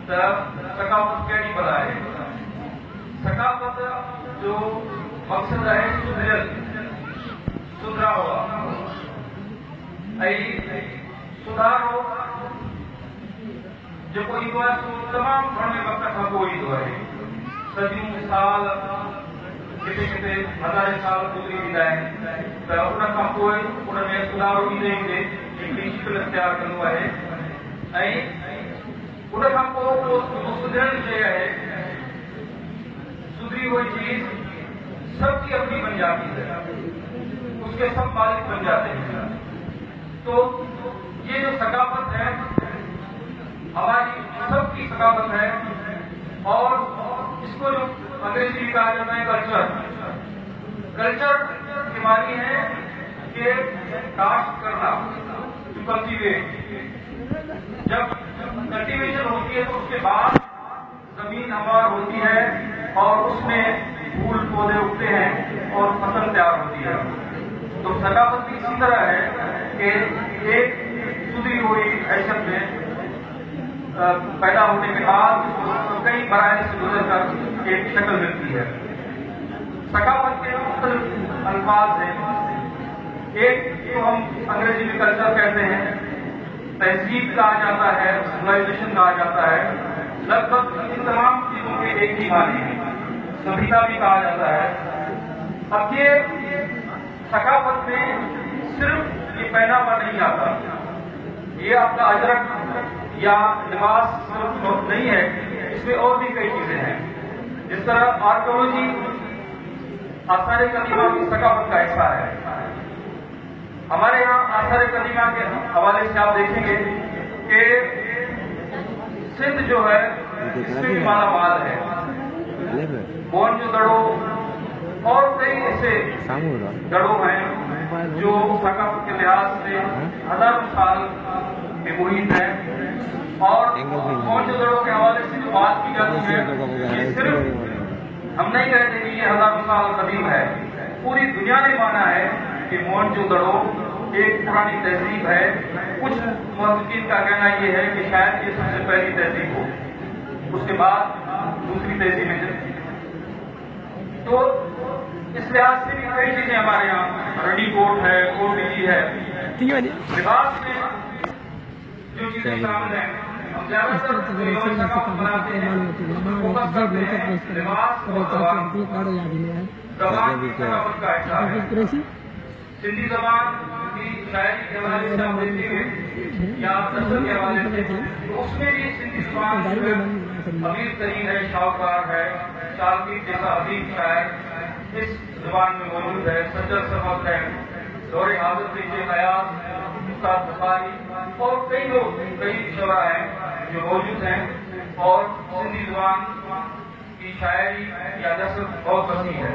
ثقافت کیڑی بلا ہے ثقافت جو مقصد ہے سدھرا ہوا سدھار ہو جو تمام گھنے وقت کا کوئی ہے صدیوں سال کتنے کتنے ہزار سال گزری ویدا تو ان میں سدھار ईंदे ईंदे हिकिड़ी शिकिल इख्तियार कंदो आहे ऐं उन खां पोइ सुधरण शइ आहे सुधरी हुई चीज सबकी अपनी बन जाती है उसके सब मालिक बन जाते हैं। तो ये जो सकाफत है हमारी सबकी सकाफत है और इसको जो अंग्रेजी में कहा जाता है कल्चर की मानी है कि काश्त करना कल्टीवेट जब कल्टीवेशन होती है तो उसके बाद जमीन हमवार होती है और उसमें फूल पौधे उगते हैं और फसल तैयार होती है। तो सकाफत भी इसी तरह है कि एक सुधरी हुई हैसियत में पैदा होने के बाद कई मराहल से गुजर कर एक शक्ल मिलती है। सकाफत के मुख्तलिफ अल्फाज हैं। एक तो हम अंग्रेजी में कल्चर कहते हैं, तहजीब कहा जाता है, सिविलाइजेशन कहा जाता है। लगभग इन तमाम चीजों के एक ही माने हैं। सभ्यता भी कहा जाता है। अब ये सकाफत में सिर्फ ये पहनावा नहीं आता, ये आपका अजरक या लिबास सिर्फ नहीं है, इसमें और भी कई चीजें हैं। जिस तरह आर्कियोलॉजी आसार कदीमा की सकाफत का हिस्सा है। हमारे यहाँ आसार कदीमा के हवाले से आप देखेंगे कि सिंध जो है इसमें भी माला माल है। मोहनजोदड़ो और कई ऐसे गढ़ों हैं जो सकाफत के लिहाज से हजारों साल के मुहित है। और मोहनजोदड़ो के हवाले से जो बात की जाती है ये सिर्फ हम नहीं कहते कि ये हजारों साल कदीम है, पूरी दुनिया ने माना है कि मोहनजोदड़ो एक पुरानी तहजीब है। कुछ मुहक्किकीन का कहना ये है कि शायद ये सबसे पहली तहजीब हो, उसके बाद दूसरी तहजीबें चलती। तो इस लिहाज से भी कई चीजें हमारे यहाँ रडी कोट है, कोटी है, लिबास में जो चीजें शामिल हैं हम ज्यादातर बनाते हैं फोकस करते हैं लिबास और जबान की सकाफत का हिस्सा है। सिंधी जबान की शायरी के हवाले से आप देखेंगे या नस्ल के हवाले से तो उसमें भी सिंधी जबान अमीर तरीन है, शाहकार है, शालमीर जैसा अजीब शायर इस जबान में मौजूद है। सज्जद समद है, दौरे हाजत शेख अयाज, उस्ताद बुखारी और कई लोग कई शरा हैं जो मौजूद हैं। और सिंधी जबान की शायरी या नस्ल बहुत वसी है।